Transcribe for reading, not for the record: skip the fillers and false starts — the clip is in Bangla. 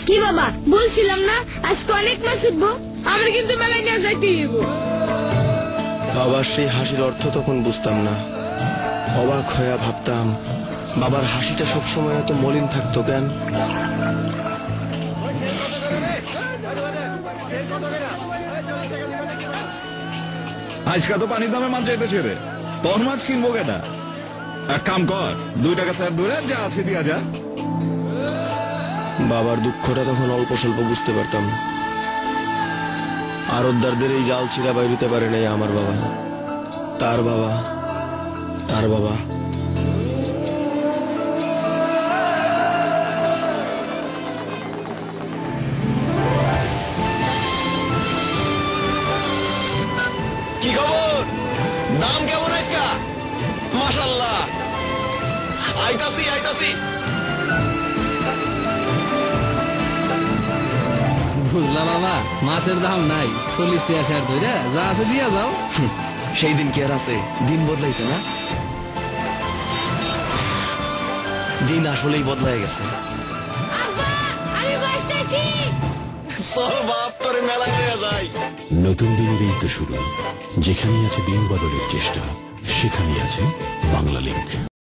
কি বাবা বলছিলাম না আজকে অনেক মাছ উঠবো, আমরা কিন্তু মেলায় নিয়ে যাইতে হইব। বাবার সেই হাসির অর্থ তখন বুঝতাম না। অবাক হইয়া ভাবতাম বাবার হাসিটা সবসময় এত মলিন থাকতো কেন। আজকা তো পানির দামে মাছ যাইতেছে রে, তোর মাছ কিনবো কেটা? এক কাম কর, 2 টাকা স্যার ধরে যা আছে দিয়া যা। বাবার দুঃখটা তখন অল্প স্বল্প বুঝতে পারতাম। আরতদারদের এই জাল ছিঁড়া বাইরিতে পারে নাই আমার বাবা, তার বাবা, তার বাবা। কি খবর? দাম কেমন আজকা? মাশাআল্লাহ, আইতাছি আইতাছি। বুঝলা বাবা, মাছের দাম নাই, 40 টাকা শেয়ার ধরে যা আছে দিয়া যাও। সেই দিন কি আর আছে? দিন বদলাইছে না? দিন আসলেই বদলাই গেছে। আব্বা আমি বসতেছি। চল বাপ তোরে মেলায় নিয়ে যাই। নতুন দিনের এই তো শুরু, যেখানে আছে দিন বদলের চেষ্টা, সেখানে আছে বাংলা লিংক।